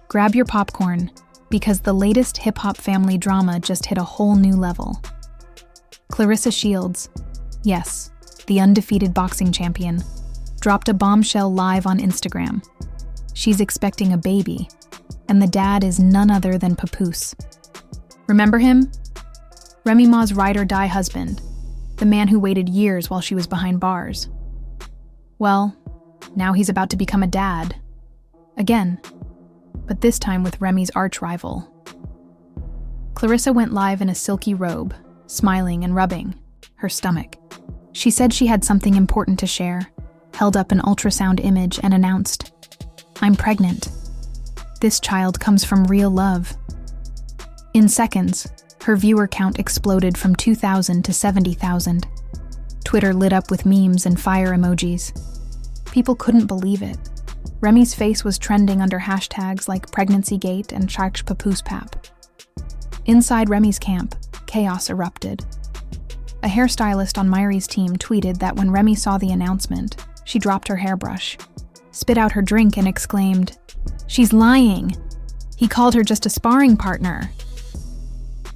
Grab your popcorn, because the latest hip-hop family drama just hit a whole new level. Claressa Shields, yes, the undefeated boxing champion, dropped a bombshell live on Instagram. She's expecting a baby, and the dad is none other than Papoose. Remember him? Remy Ma's ride-or-die husband, the man who waited years while she was behind bars. Well, now he's about to become a dad. Again. But this time with Remy's arch-rival. Claressa went live in a silky robe, smiling and rubbing her stomach. She said she had something important to share, held up an ultrasound image and announced, "I'm pregnant. This child comes from real love." In seconds, her viewer count exploded from 2,000 to 70,000. Twitter lit up with memes and fire emojis. People couldn't believe it. Remy's face was trending under hashtags like PregnancyGate and Charch Papoose Pap. Inside Remy's camp, chaos erupted. A hairstylist on Myri's team tweeted that when Remy saw the announcement, she dropped her hairbrush, spit out her drink and exclaimed, "She's lying! He called her just a sparring partner."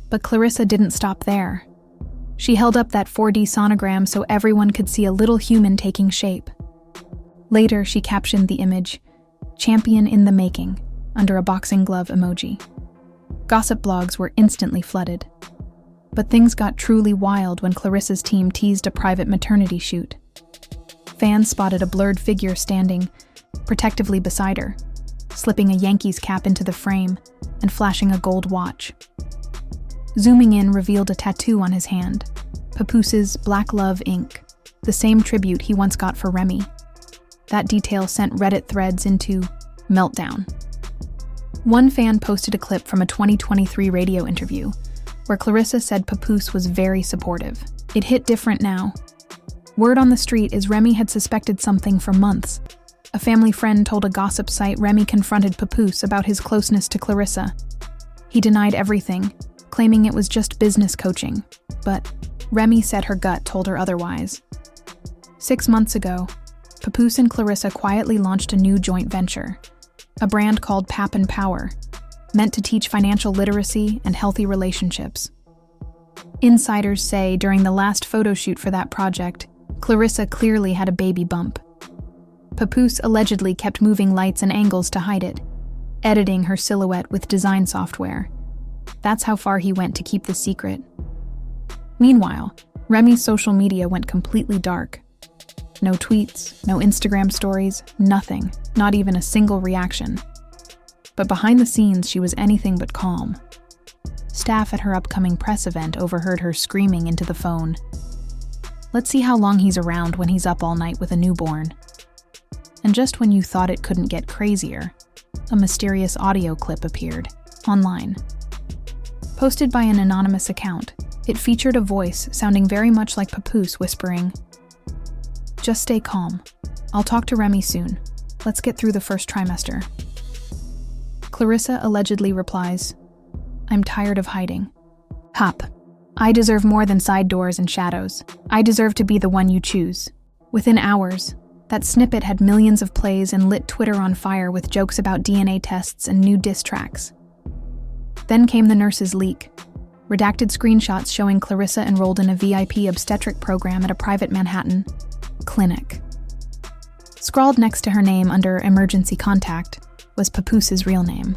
But Claressa didn't stop there. She held up that 4D sonogram so everyone could see a little human taking shape. Later, she captioned the image, "Champion in the making," under a boxing glove emoji. Gossip blogs were instantly flooded. But things got truly wild when Claressa's team teased a private maternity shoot. Fans spotted a blurred figure standing protectively beside her, slipping a Yankees cap into the frame and flashing a gold watch. Zooming in revealed a tattoo on his hand, Papoose's Black Love Inc., the same tribute he once got for Remy. That detail sent Reddit threads into meltdown. One fan posted a clip from a 2023 radio interview where Claressa said Papoose was very supportive. It hit different now. Word on the street is Remy had suspected something for months. A family friend told a gossip site Remy confronted Papoose about his closeness to Claressa. He denied everything, claiming it was just business coaching, but Remy said her gut told her otherwise. 6 months ago, Papoose and Claressa quietly launched a new joint venture, a brand called Pap and Power, meant to teach financial literacy and healthy relationships. Insiders say during the last photo shoot for that project, Claressa clearly had a baby bump. Papoose allegedly kept moving lights and angles to hide it, editing her silhouette with design software. That's how far he went to keep the secret. Meanwhile, Remy's social media went completely dark. No tweets, no Instagram stories, nothing, not even a single reaction. But behind the scenes, she was anything but calm. Staff at her upcoming press event overheard her screaming into the phone, "Let's see how long he's around when he's up all night with a newborn." And just when you thought it couldn't get crazier, a mysterious audio clip appeared, online. Posted by an anonymous account, it featured a voice sounding very much like Papoose whispering, "Just stay calm. I'll talk to Remy soon. Let's get through the first trimester." Claressa allegedly replies, "I'm tired of hiding. Hop. I deserve more than side doors and shadows. I deserve to be the one you choose." Within hours, that snippet had millions of plays and lit Twitter on fire with jokes about DNA tests and new diss tracks. Then came the nurse's leak. Redacted screenshots showing Claressa enrolled in a VIP obstetric program at a private Manhattan clinic. Scrawled next to her name under emergency contact was Papoose's real name.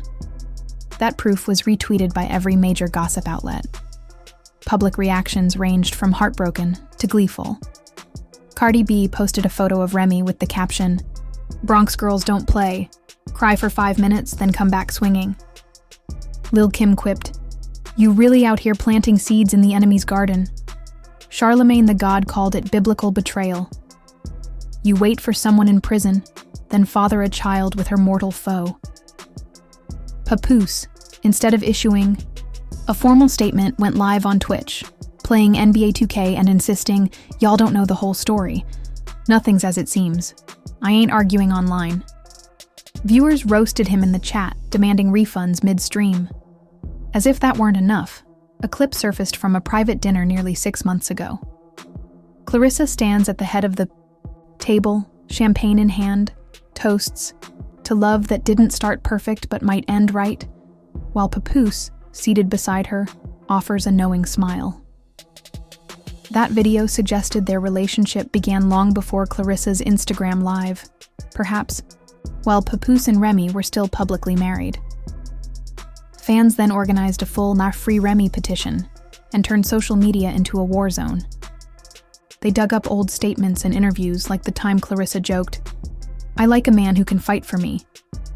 That proof was retweeted by every major gossip outlet. Public reactions ranged from heartbroken to gleeful. Cardi B posted a photo of Remy with the caption, "Bronx girls don't play. Cry for 5 minutes, then come back swinging." Lil' Kim quipped, "You really out here planting seeds in the enemy's garden." Charlemagne the God called it biblical betrayal. You wait for someone in prison, then father a child with her mortal foe. Papoose, instead of issuing a formal statement, went live on Twitch, playing NBA 2K and insisting, "Y'all don't know the whole story. Nothing's as it seems. I ain't arguing online." Viewers roasted him in the chat, demanding refunds mid-stream. As if that weren't enough, a clip surfaced from a private dinner nearly 6 months ago. Claressa stands at the head of the table, champagne in hand, toasts, to love that didn't start perfect but might end right, while Papoose, seated beside her, offers a knowing smile. That video suggested their relationship began long before Clarissa's Instagram Live, perhaps while Papoose and Remy were still publicly married. Fans then organized a full "Na Free Remy" petition and turned social media into a war zone. They dug up old statements and interviews like the time Claressa joked, "I like a man who can fight for me,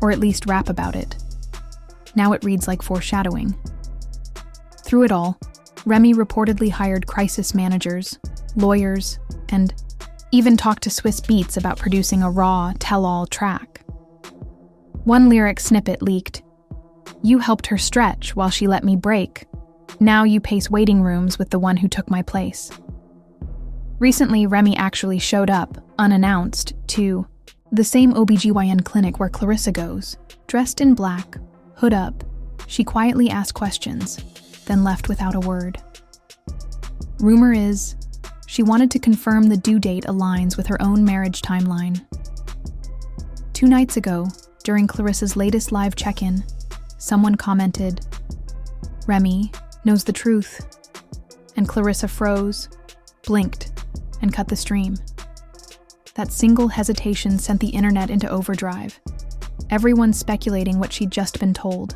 or at least rap about it." Now it reads like foreshadowing. Through it all, Remy reportedly hired crisis managers, lawyers, and even talked to Swiss Beats about producing a raw, tell-all track. One lyric snippet leaked, "You helped her stretch while she let me break. Now you pace waiting rooms with the one who took my place." Recently, Remy actually showed up, unannounced, to the same OBGYN clinic where Claressa goes. Dressed in black, hood up, she quietly asked questions, then left without a word. Rumor is, she wanted to confirm the due date aligns with her own marriage timeline. 2 nights ago, during Claressa's latest live check-in, someone commented, "Remy knows the truth," and Claressa froze, blinked, and cut the stream. That single hesitation sent the internet into overdrive, everyone speculating what she'd just been told.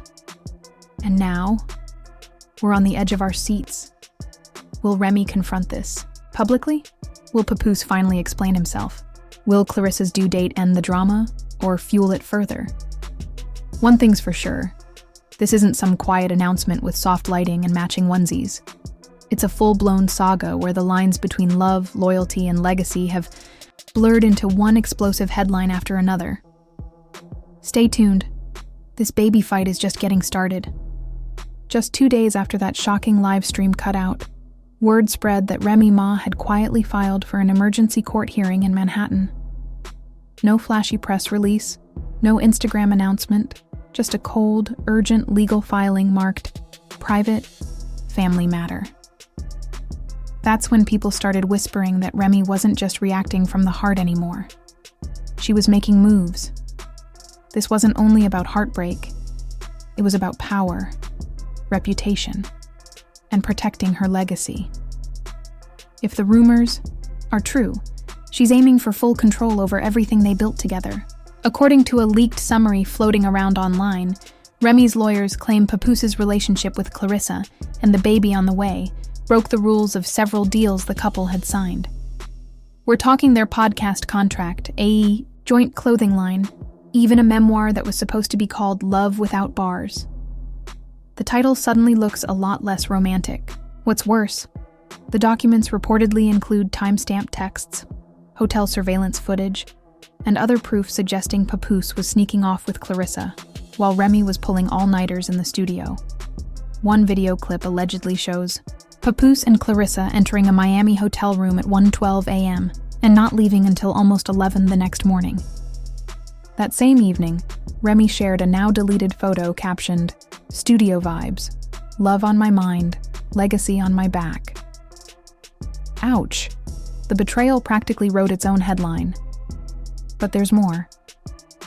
And now, we're on the edge of our seats. Will Remy confront this publicly? Will Papoose finally explain himself? Will Claressa's due date end the drama, or fuel it further? One thing's for sure, this isn't some quiet announcement with soft lighting and matching onesies. It's a full-blown saga where the lines between love, loyalty, and legacy have blurred into one explosive headline after another. Stay tuned. This baby fight is just getting started. Just 2 days after that shocking live stream cut out, word spread that Remy Ma had quietly filed for an emergency court hearing in Manhattan. No flashy press release, no Instagram announcement, just a cold, urgent legal filing marked "Private Family Matter." That's when people started whispering that Remy wasn't just reacting from the heart anymore. She was making moves. This wasn't only about heartbreak, it was about power, reputation, and protecting her legacy. If the rumors are true, she's aiming for full control over everything they built together. According to a leaked summary floating around online, Remy's lawyers claim Papoos's relationship with Claressa and the baby on the way broke the rules of several deals the couple had signed. We're talking their podcast contract, a joint clothing line, even a memoir that was supposed to be called Love Without Bars. The title suddenly looks a lot less romantic. What's worse, the documents reportedly include timestamp texts, hotel surveillance footage, and other proof suggesting Papoose was sneaking off with Claressa, while Remy was pulling all-nighters in the studio. One video clip allegedly shows Papoose and Claressa entering a Miami hotel room at 1:12 a.m. and not leaving until almost 11 the next morning. That same evening, Remy shared a now-deleted photo captioned, "Studio vibes, love on my mind, legacy on my back." Ouch. The betrayal practically wrote its own headline. But there's more.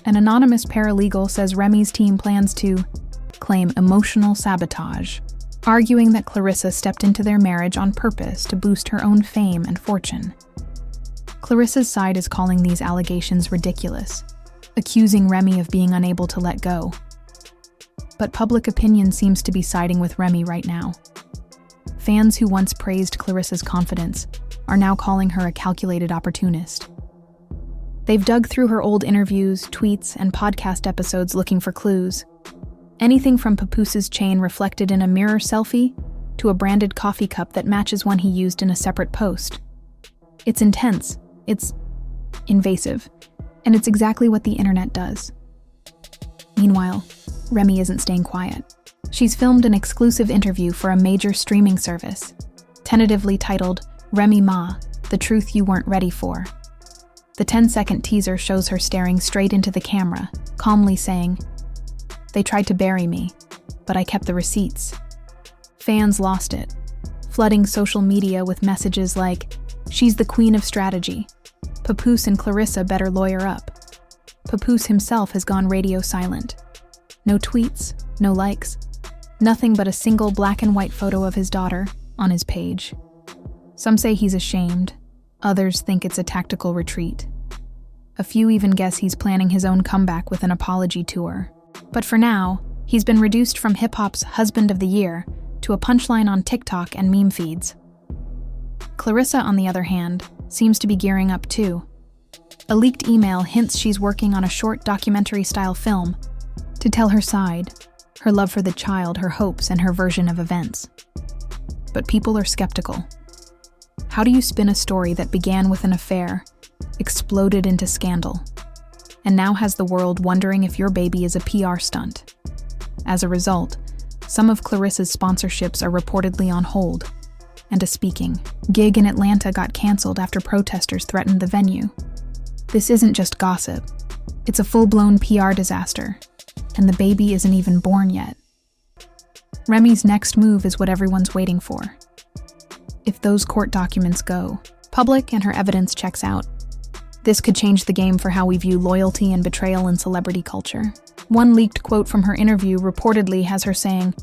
An anonymous paralegal says Remy's team plans to claim emotional sabotage, arguing that Claressa stepped into their marriage on purpose to boost her own fame and fortune. Claressa's side is calling these allegations ridiculous, accusing Remy of being unable to let go. But public opinion seems to be siding with Remy right now. Fans who once praised Claressa's confidence are now calling her a calculated opportunist. They've dug through her old interviews, tweets, and podcast episodes looking for clues. Anything from Papoose's chain reflected in a mirror selfie to a branded coffee cup that matches one he used in a separate post. It's intense, it's invasive, and it's exactly what the internet does. Meanwhile, Remy isn't staying quiet. She's filmed an exclusive interview for a major streaming service, tentatively titled Remy Ma, The Truth You Weren't Ready For. The 10-second teaser shows her staring straight into the camera, calmly saying, "They tried to bury me, but I kept the receipts." Fans lost it, flooding social media with messages like, "She's the queen of strategy. Papoose and Claressa better lawyer up." Papoose himself has gone radio silent. No tweets, no likes, nothing but a single black and white photo of his daughter on his page. Some say he's ashamed, others think it's a tactical retreat. A few even guess he's planning his own comeback with an apology tour. But for now, he's been reduced from hip-hop's Husband of the Year to a punchline on TikTok and meme feeds. Claressa, on the other hand, seems to be gearing up too. A leaked email hints she's working on a short documentary-style film to tell her side, her love for the child, her hopes, and her version of events. But people are skeptical. How do you spin a story that began with an affair, exploded into scandal, and now has the world wondering if your baby is a PR stunt? As a result, some of Claressa's sponsorships are reportedly on hold, and a speaking gig in Atlanta got canceled after protesters threatened the venue. This isn't just gossip. It's a full-blown PR disaster, and the baby isn't even born yet. Remy's next move is what everyone's waiting for. If those court documents go public and her evidence checks out, this could change the game for how we view loyalty and betrayal in celebrity culture. One leaked quote from her interview reportedly has her saying,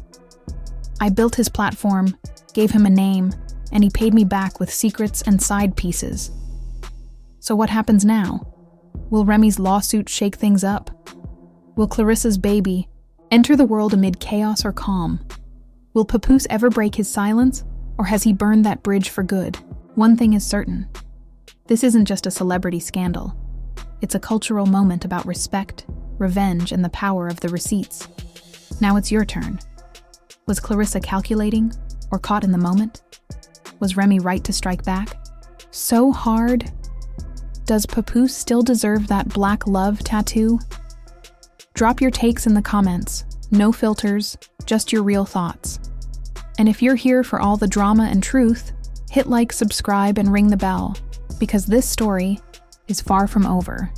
"I built his platform, gave him a name, and he paid me back with secrets and side pieces." So what happens now? Will Remy's lawsuit shake things up? Will Claressa's baby enter the world amid chaos or calm? Will Papoose ever break his silence, or has he burned that bridge for good? One thing is certain. This isn't just a celebrity scandal. It's a cultural moment about respect, revenge, and the power of the receipts. Now it's your turn. Was Claressa calculating or caught in the moment? Was Remy right to strike back? So hard? Does Papoose still deserve that black love tattoo? Drop your takes in the comments. No filters, just your real thoughts. And if you're here for all the drama and truth, hit like, subscribe, and ring the bell, because this story is far from over.